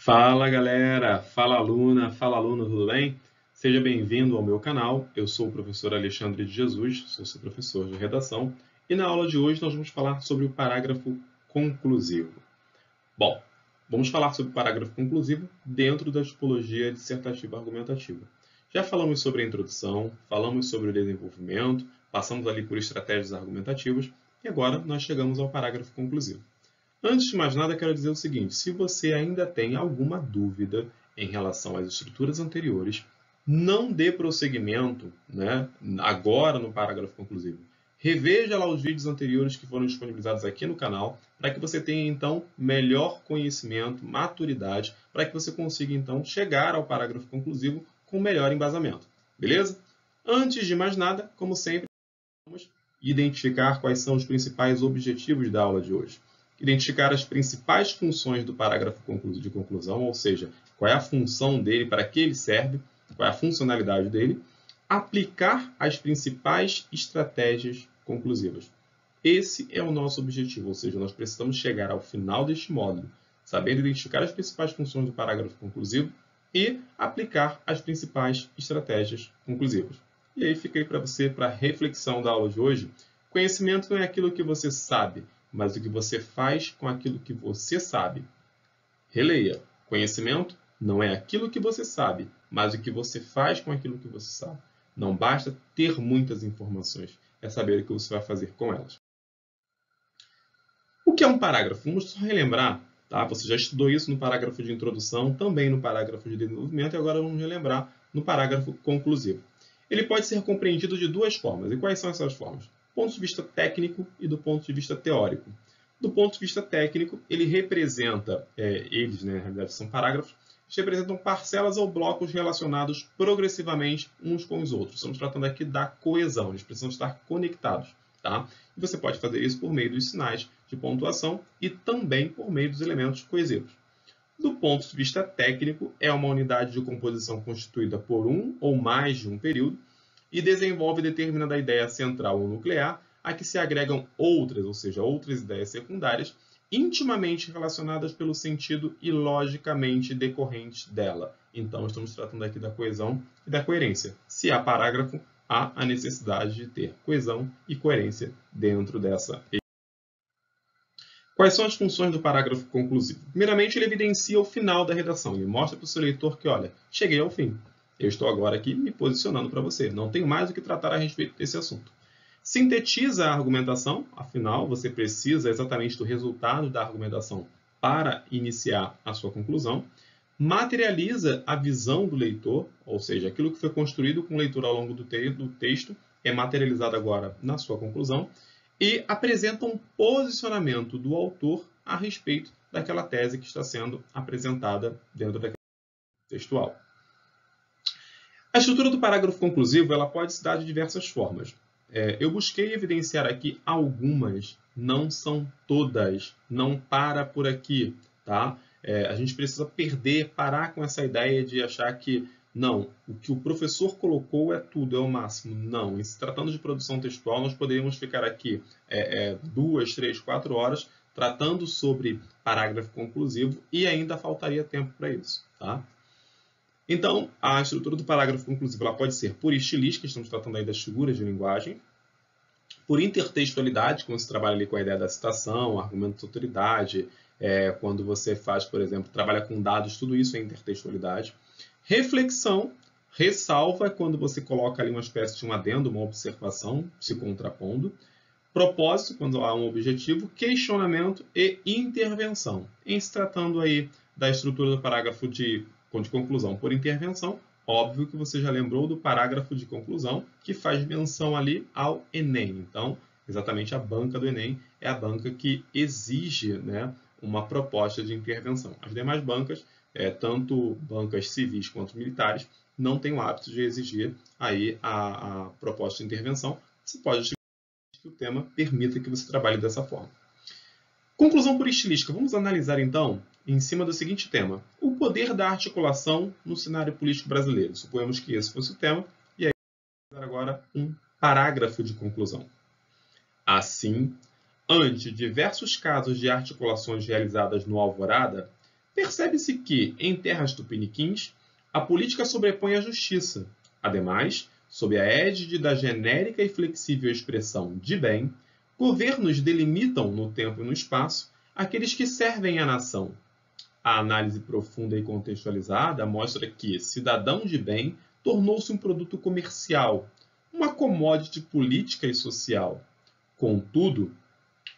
Fala galera, fala aluna, fala aluno, tudo bem? Seja bem-vindo ao meu canal. Eu sou o professor Alexandre de Jesus, sou seu professor de redação, e na aula de hoje nós vamos falar sobre o parágrafo conclusivo. Bom, vamos falar sobre o parágrafo conclusivo dentro da tipologia dissertativa argumentativa. Já falamos sobre a introdução, falamos sobre o desenvolvimento, passamos ali por estratégias argumentativas e agora nós chegamos ao parágrafo conclusivo. Antes de mais nada, quero dizer o seguinte: se você ainda tem alguma dúvida em relação às estruturas anteriores, não dê prosseguimento, agora no parágrafo conclusivo. Reveja lá os vídeos anteriores que foram disponibilizados aqui no canal, para que você tenha, então, melhor conhecimento, maturidade, para que você consiga, então, chegar ao parágrafo conclusivo com melhor embasamento. Beleza? Antes de mais nada, como sempre, vamos identificar quais são os principais objetivos da aula de hoje. Identificar as principais funções do parágrafo de conclusão, ou seja, qual é a função dele, para que ele serve, qual é a funcionalidade dele, aplicar as principais estratégias conclusivas. Esse é o nosso objetivo, ou seja, nós precisamos chegar ao final deste módulo, sabendo identificar as principais funções do parágrafo conclusivo e aplicar as principais estratégias conclusivas. E aí fica aí para você, para a reflexão da aula de hoje. Conhecimento não é aquilo que você sabe, mas o que você faz com aquilo que você sabe. Releia. Conhecimento não é aquilo que você sabe, mas o que você faz com aquilo que você sabe. Não basta ter muitas informações, é saber o que você vai fazer com elas. O que é um parágrafo? Vamos só relembrar, tá? Você já estudou isso no parágrafo de introdução, também no parágrafo de desenvolvimento, e agora vamos relembrar no parágrafo conclusivo. Ele pode ser compreendido de duas formas. E quais são essas formas? Do ponto de vista técnico e do ponto de vista teórico. Do ponto de vista técnico, ele representa, na realidade são parágrafos, eles representam parcelas ou blocos relacionados progressivamente uns com os outros. Estamos tratando aqui da coesão, eles precisam estar conectados. Tá? E você pode fazer isso por meio dos sinais de pontuação e também por meio dos elementos coesivos. Do ponto de vista técnico, é uma unidade de composição constituída por um ou mais de um período e desenvolve determinada ideia central ou nuclear a que se agregam outras, ou seja, outras ideias secundárias, intimamente relacionadas pelo sentido e logicamente decorrentes dela. Então, estamos tratando aqui da coesão e da coerência. Se há parágrafo, há a necessidade de ter coesão e coerência dentro dessa. Quais são as funções do parágrafo conclusivo? Primeiramente, ele evidencia o final da redação. Ele mostra para o seu leitor que, olha, cheguei ao fim. Eu estou agora aqui me posicionando para você. Não tenho mais o que tratar a respeito desse assunto. Sintetiza a argumentação. Afinal, você precisa exatamente do resultado da argumentação para iniciar a sua conclusão. Materializa a visão do leitor, ou seja, aquilo que foi construído com leitura ao longo do texto é materializado agora na sua conclusão. E apresenta um posicionamento do autor a respeito daquela tese que está sendo apresentada dentro daquele textual. A estrutura do parágrafo conclusivo ela pode se dar de diversas formas. Eu busquei evidenciar aqui algumas, não são todas, não para por aqui. Tá? A gente precisa parar com essa ideia de achar que não, o que o professor colocou é tudo, é o máximo. Não, em se tratando de produção textual, nós poderíamos ficar aqui 2, 3, 4 horas tratando sobre parágrafo conclusivo e ainda faltaria tempo para isso. Tá? Então, a estrutura do parágrafo conclusivo ela pode ser por estilística, estamos tratando aí das figuras de linguagem, por intertextualidade, quando se trabalha ali com a ideia da citação, argumento de autoridade, quando você faz, por exemplo, trabalha com dados, tudo isso é intertextualidade. Reflexão, ressalva, quando você coloca ali uma espécie de um adendo, uma observação, se contrapondo. Propósito, quando há um objetivo. Questionamento e intervenção. Em se tratando aí da estrutura do parágrafo de conclusão por intervenção, óbvio que você já lembrou do parágrafo de conclusão, que faz menção ali ao Enem. Então, exatamente a banca do Enem é a banca que exige uma proposta de intervenção. As demais bancas, tanto bancas civis quanto militares, não têm o hábito de exigir aí a proposta de intervenção. Você pode que o tema permita que você trabalhe dessa forma. Conclusão por estilística. Vamos analisar, então, em cima do seguinte tema. O poder da articulação no cenário político brasileiro. Suponhamos que esse fosse o tema. E aí, vamos agora um parágrafo de conclusão. Assim, ante diversos casos de articulações realizadas no Alvorada, Percebe-se que, em terras tupiniquins, a política sobrepõe a justiça. Ademais, sob a égide da genérica e flexível expressão de bem, governos delimitam no tempo e no espaço aqueles que servem à nação. A análise profunda e contextualizada mostra que cidadão de bem tornou-se um produto comercial, uma commodity política e social. Contudo,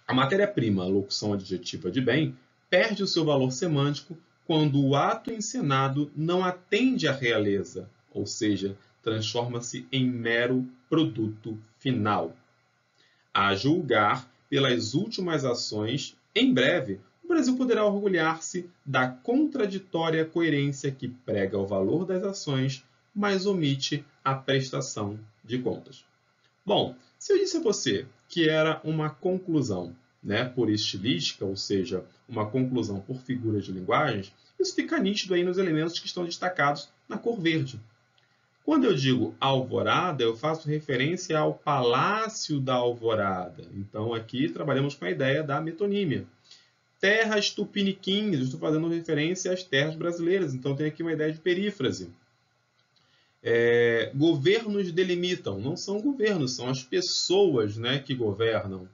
a matéria-prima, a locução adjetiva de bem, perde o seu valor semântico quando o ato encenado não atende à realeza, ou seja, transforma-se em mero produto final. A julgar pelas últimas ações, em breve, o Brasil poderá orgulhar-se da contraditória coerência que prega o valor das ações, mas omite a prestação de contas. Bom, se eu disse a você que era uma conclusão, por estilística, ou seja, uma conclusão por figuras de linguagens, isso fica nítido aí nos elementos que estão destacados na cor verde. Quando eu digo alvorada, eu faço referência ao Palácio da Alvorada. Então, aqui trabalhamos com a ideia da metonímia. Terras tupiniquins, eu estou fazendo referência às terras brasileiras, então tem aqui uma ideia de perífrase. Governos delimitam, não são governos, são as pessoas que governam.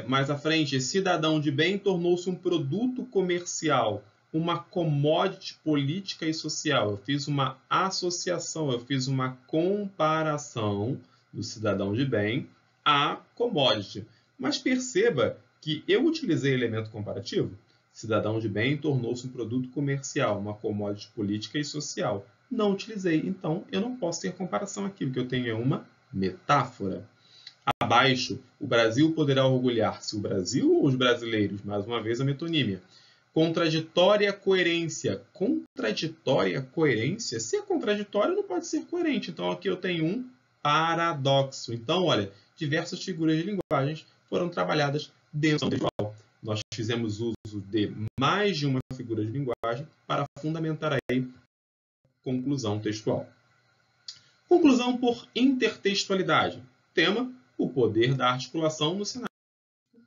Mais à frente, cidadão de bem tornou-se um produto comercial, uma commodity política e social. Eu fiz uma associação, eu fiz uma comparação do cidadão de bem à commodity. Mas perceba que eu utilizei elemento comparativo. Cidadão de bem tornou-se um produto comercial, uma commodity política e social. Não utilizei, então eu não posso ter comparação aqui, o que eu tenho é uma metáfora. Abaixo, o Brasil poderá orgulhar-se, o Brasil ou os brasileiros? Mais uma vez a metonímia. Contraditória coerência. Contraditória coerência? Se é contraditório, não pode ser coerente. Então, aqui eu tenho um paradoxo. Então, olha, diversas figuras de linguagens foram trabalhadas dentro do textual. Nós fizemos uso de mais de uma figura de linguagem para fundamentar aí a conclusão textual. Conclusão por intertextualidade. Tema: o poder da articulação no cenário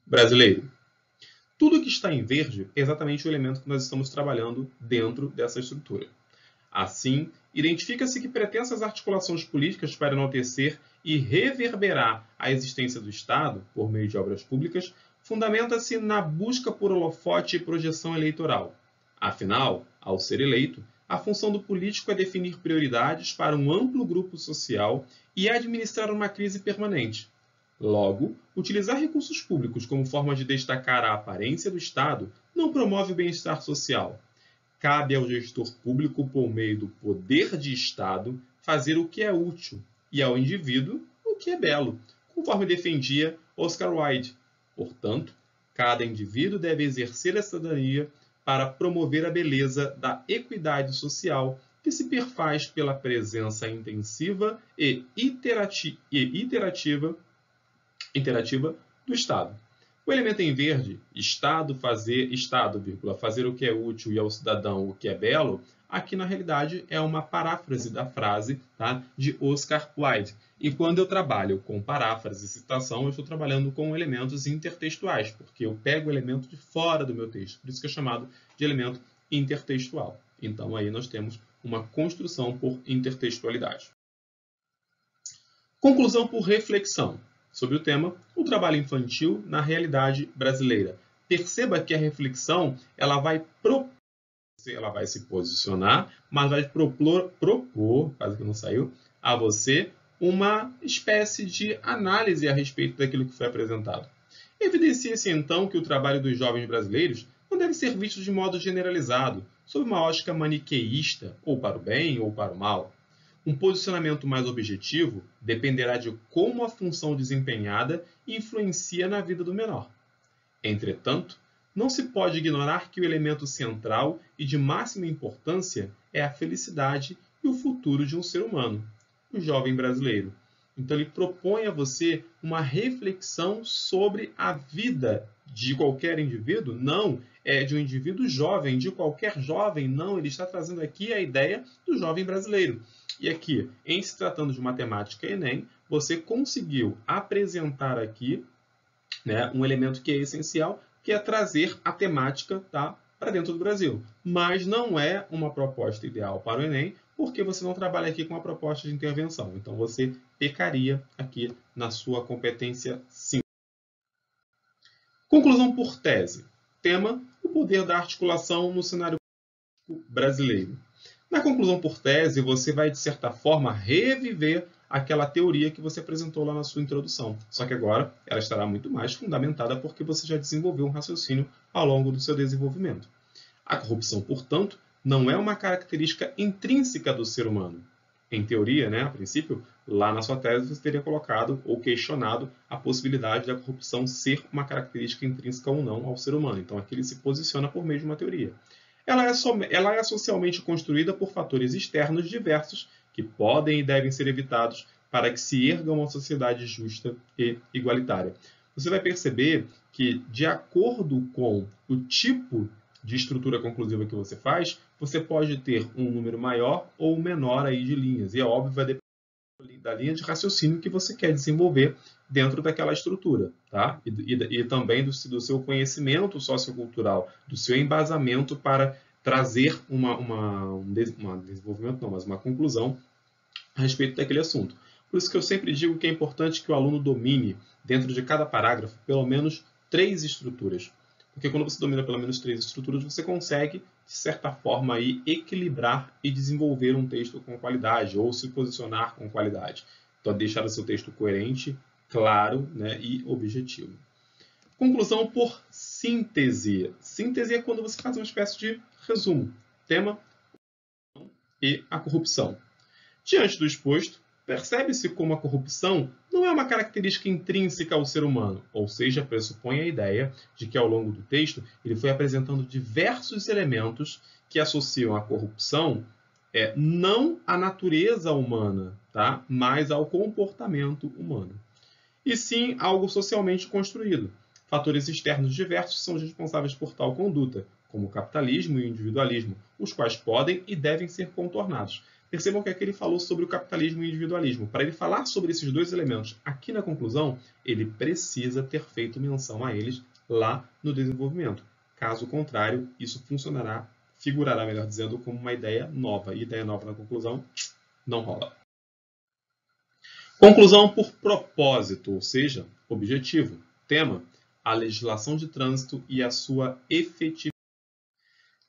brasileiro. Tudo que está em verde é exatamente o elemento que nós estamos trabalhando dentro dessa estrutura. Assim, identifica-se que pretensas articulações políticas para enaltecer e reverberar a existência do Estado, por meio de obras públicas, fundamenta-se na busca por holofote e projeção eleitoral. Afinal, ao ser eleito, a função do político é definir prioridades para um amplo grupo social e administrar uma crise permanente. Logo, utilizar recursos públicos como forma de destacar a aparência do Estado não promove o bem-estar social. Cabe ao gestor público, por meio do poder de Estado, fazer o que é útil e ao indivíduo o que é belo, conforme defendia Oscar Wilde. Portanto, cada indivíduo deve exercer a cidadania para promover a beleza da equidade social que se perfaz pela presença intensiva e interativa do Estado. O elemento em verde, Estado, fazer o que é útil e ao cidadão o que é belo, aqui na realidade é uma paráfrase da frase de Oscar Wilde. E quando eu trabalho com paráfrase e citação, eu estou trabalhando com elementos intertextuais, porque eu pego o elemento de fora do meu texto, por isso que é chamado de elemento intertextual. Então aí nós temos uma construção por intertextualidade. Conclusão por reflexão. Sobre o tema, o trabalho infantil na realidade brasileira. Perceba que a reflexão ela vai se posicionar, mas vai propor, quase que não saiu, a você uma espécie de análise a respeito daquilo que foi apresentado. Evidencia-se então que o trabalho dos jovens brasileiros não deve ser visto de modo generalizado, sob uma ótica maniqueísta, ou para o bem ou para o mal. Um posicionamento mais objetivo dependerá de como a função desempenhada influencia na vida do menor. Entretanto, não se pode ignorar que o elemento central e de máxima importância é a felicidade e o futuro de um ser humano, o jovem brasileiro. Então ele propõe a você uma reflexão sobre a vida de qualquer indivíduo? Não, é de um indivíduo jovem, de qualquer jovem? Não, ele está trazendo aqui a ideia do jovem brasileiro. E aqui, em se tratando de matemática Enem, você conseguiu apresentar aqui um elemento que é essencial, que é trazer a temática para dentro do Brasil. Mas não é uma proposta ideal para o Enem, porque você não trabalha aqui com uma proposta de intervenção. Então, você pecaria aqui na sua competência 5. Conclusão por tese. Tema: o poder da articulação no cenário político brasileiro. Na conclusão por tese, você vai, de certa forma, reviver aquela teoria que você apresentou lá na sua introdução. Só que agora ela estará muito mais fundamentada porque você já desenvolveu um raciocínio ao longo do seu desenvolvimento. A corrupção, portanto, não é uma característica intrínseca do ser humano. Em teoria, a princípio, lá na sua tese você teria colocado ou questionado a possibilidade da corrupção ser uma característica intrínseca ou não ao ser humano. Então aqui ele se posiciona por meio de uma teoria. Ela é socialmente construída por fatores externos diversos que podem e devem ser evitados para que se erga uma sociedade justa e igualitária. Você vai perceber que, de acordo com o tipo de estrutura conclusiva que você faz, você pode ter um número maior ou menor aí de linhas. E é óbvio, vai depender da linha de raciocínio que você quer desenvolver dentro daquela estrutura, tá? E também do seu conhecimento sociocultural, do seu embasamento para trazer uma conclusão a respeito daquele assunto. Por isso que eu sempre digo que é importante que o aluno domine, dentro de cada parágrafo, pelo menos 3 estruturas. Porque quando você domina pelo menos 3 estruturas, você consegue, de certa forma, aí, equilibrar e desenvolver um texto com qualidade, ou se posicionar com qualidade. Então, deixar o seu texto coerente, claro, e objetivo. Conclusão por síntese. Síntese é quando você faz uma espécie de resumo. Tema e a corrupção. Diante do exposto, percebe-se como a corrupção não é uma característica intrínseca ao ser humano, ou seja, pressupõe a ideia de que ao longo do texto ele foi apresentando diversos elementos que associam a corrupção não à natureza humana, tá? Mas ao comportamento humano. E sim algo socialmente construído. Fatores externos diversos são responsáveis por tal conduta, como o capitalismo e o individualismo, os quais podem e devem ser contornados. Percebam que aqui ele falou sobre o capitalismo e o individualismo. Para ele falar sobre esses 2 elementos aqui na conclusão, ele precisa ter feito menção a eles lá no desenvolvimento. Caso contrário, isso figurará, melhor dizendo, como uma ideia nova. E ideia nova na conclusão não rola. Conclusão por propósito, ou seja, objetivo. Tema: a legislação de trânsito e a sua efetividade.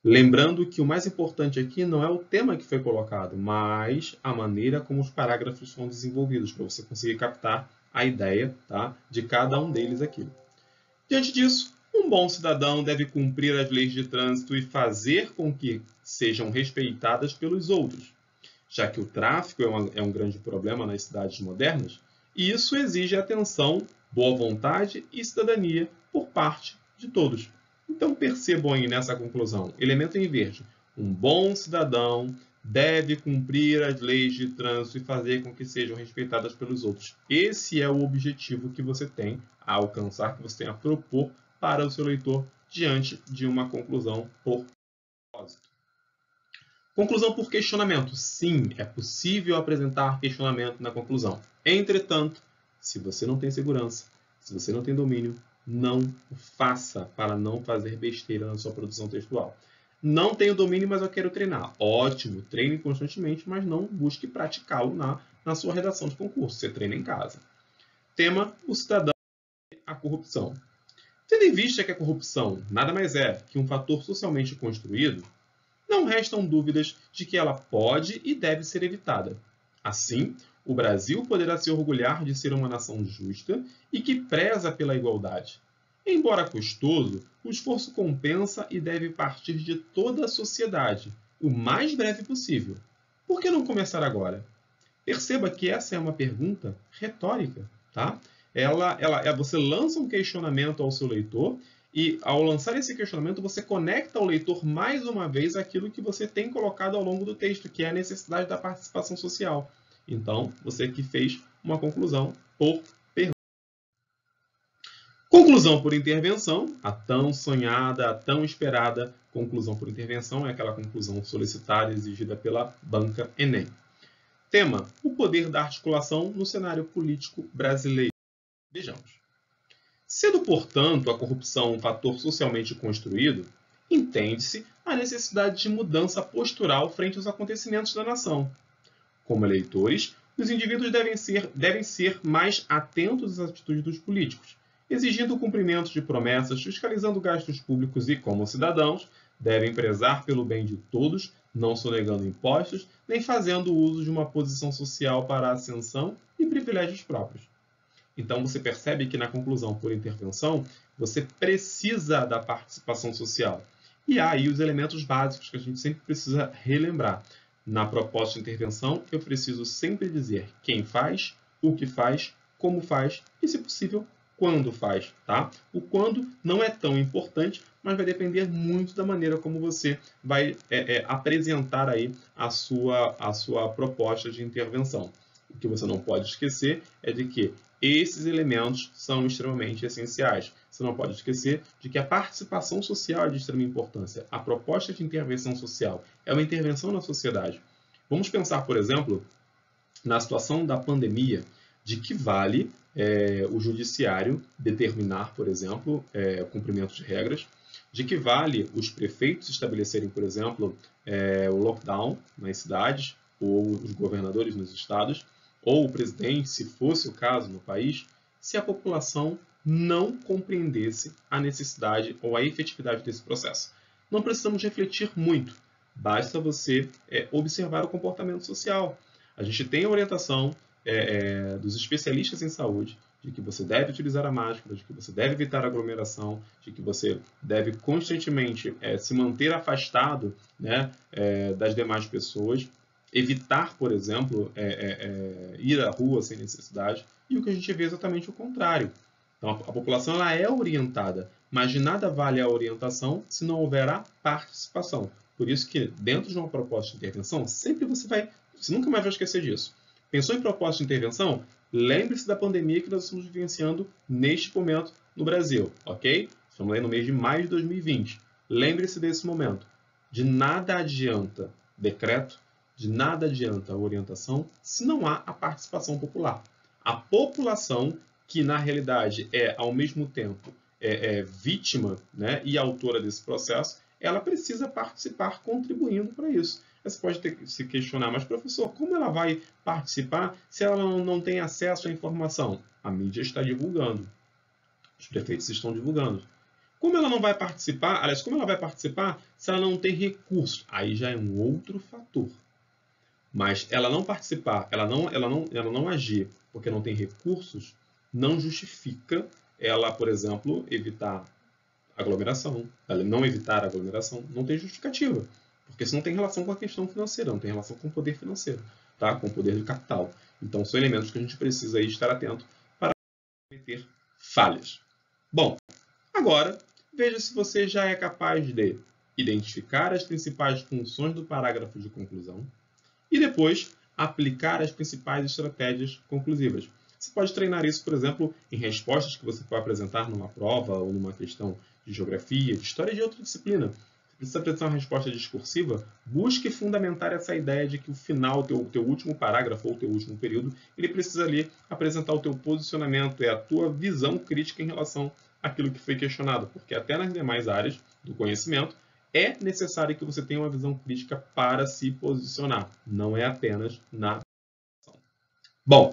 Lembrando que o mais importante aqui não é o tema que foi colocado, mas a maneira como os parágrafos são desenvolvidos, para você conseguir captar a ideia, tá, de cada um deles aqui. Diante disso, um bom cidadão deve cumprir as leis de trânsito e fazer com que sejam respeitadas pelos outros, já que o tráfego é um grande problema nas cidades modernas, e isso exige atenção, boa vontade e cidadania por parte de todos. Então percebam aí nessa conclusão, elemento em verde, um bom cidadão deve cumprir as leis de trânsito e fazer com que sejam respeitadas pelos outros. Esse é o objetivo que você tem a alcançar, que você tem a propor para o seu leitor diante de uma conclusão por propósito. Conclusão por questionamento. Sim, é possível apresentar questionamento na conclusão. Entretanto, se você não tem segurança, se você não tem domínio, não o faça para não fazer besteira na sua produção textual. Não tenho domínio, mas eu quero treinar. Ótimo, treine constantemente, mas não busque praticá-lo na sua redação de concurso. Você treina em casa. Tema: o cidadão e a corrupção. Tendo em vista que a corrupção nada mais é que um fator socialmente construído, não restam dúvidas de que ela pode e deve ser evitada. Assim, o Brasil poderá se orgulhar de ser uma nação justa e que preza pela igualdade. Embora custoso, o esforço compensa e deve partir de toda a sociedade, o mais breve possível. Por que não começar agora? Perceba que essa é uma pergunta retórica, tá? Você lança um questionamento ao seu leitor e, ao lançar esse questionamento, você conecta ao leitor mais uma vez aquilo que você tem colocado ao longo do texto, que é a necessidade da participação social. Então, você aqui fez uma conclusão por pergunta. Conclusão por intervenção, a tão sonhada, a tão esperada conclusão por intervenção, é aquela conclusão solicitada e exigida pela banca Enem. Tema: o poder da articulação no cenário político brasileiro. Vejamos. Sendo, portanto, a corrupção um fator socialmente construído, entende-se a necessidade de mudança postural frente aos acontecimentos da nação. Como eleitores, os indivíduos devem ser mais atentos às atitudes dos políticos, exigindo o cumprimento de promessas, fiscalizando gastos públicos e, como cidadãos, devem prezar pelo bem de todos, não sonegando impostos, nem fazendo uso de uma posição social para a ascensão e privilégios próprios. Então você percebe que na conclusão por intervenção, você precisa da participação social. E há aí os elementos básicos que a gente sempre precisa relembrar. Na proposta de intervenção, eu preciso sempre dizer quem faz, o que faz, como faz e, se possível, quando faz. Tá? O quando não é tão importante, mas vai depender muito da maneira como você vai apresentar aí a sua proposta de intervenção. O que você não pode esquecer é de que esses elementos são extremamente essenciais. Você não pode esquecer de que a participação social é de extrema importância. A proposta de intervenção social é uma intervenção na sociedade. Vamos pensar, por exemplo, na situação da pandemia, de que vale o judiciário determinar, por exemplo, o cumprimento de regras, de que vale os prefeitos estabelecerem, por exemplo, o lockdown nas cidades, ou os governadores nos estados, ou o presidente, se fosse o caso no país, se a população não compreendesse a necessidade ou a efetividade desse processo. Não precisamos refletir muito, basta você observar o comportamento social. A gente tem a orientação dos especialistas em saúde de que você deve utilizar a máscara, de que você deve evitar aglomeração, de que você deve constantemente se manter afastado, né, das demais pessoas, evitar, por exemplo, ir à rua sem necessidade, e o que a gente vê é exatamente o contrário. Então, a população ela é orientada, mas de nada vale a orientação se não houver a participação. Por isso que, dentro de uma proposta de intervenção, sempre você nunca mais vai esquecer disso. Pensou em proposta de intervenção? Lembre-se da pandemia que nós estamos vivenciando neste momento no Brasil, ok? Estamos aí no mês de maio de 2020. Lembre-se desse momento. De nada adianta decreto, de nada adianta a orientação se não há a participação popular. A população, que na realidade é ao mesmo tempo vítima, né, e autora desse processo, ela precisa participar contribuindo para isso. Você pode se questionar, mas professor, como ela vai participar se ela não tem acesso à informação? A mídia está divulgando, os prefeitos estão divulgando. Como ela não vai participar, aliás, como ela vai participar se ela não tem recursos? Aí já é um outro fator. Mas ela não participar, ela não agir porque não tem recursos, não justifica ela, por exemplo, evitar aglomeração. Ela não evitar aglomeração não tem justificativa, porque isso não tem relação com a questão financeira, não tem relação com o poder financeiro, tá? Com o poder de capital. Então, são elementos que a gente precisa aí estar atento para cometer falhas. Bom, agora, veja se você já é capaz de identificar as principais funções do parágrafo de conclusão e depois aplicar as principais estratégias conclusivas. Você pode treinar isso, por exemplo, em respostas que você pode apresentar numa prova ou numa questão de geografia, de história de outra disciplina. Você precisa apresentar uma resposta discursiva, busque fundamentar essa ideia de que o final, o teu último parágrafo ou o teu último período, ele precisa ali apresentar o teu posicionamento, a tua visão crítica em relação àquilo que foi questionado, porque até nas demais áreas do conhecimento, é necessário que você tenha uma visão crítica para se posicionar, não é apenas na ação. Bom,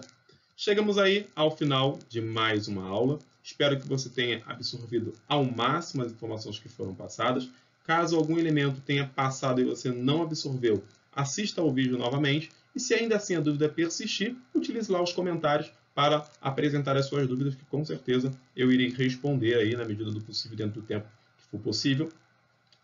chegamos aí ao final de mais uma aula. Espero que você tenha absorvido ao máximo as informações que foram passadas. Caso algum elemento tenha passado e você não absorveu, assista ao vídeo novamente. E se ainda assim a dúvida persistir, utilize lá os comentários para apresentar as suas dúvidas, que com certeza eu irei responder aí na medida do possível, dentro do tempo que for possível.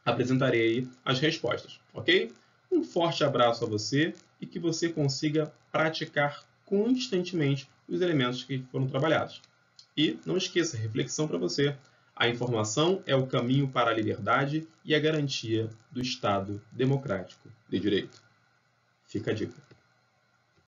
Apresentarei aí as respostas, ok? Um forte abraço a você e que você consiga praticar constantemente os elementos que foram trabalhados. E não esqueça, reflexão para você. A informação é o caminho para a liberdade e a garantia do Estado democrático de direito. Fica a dica.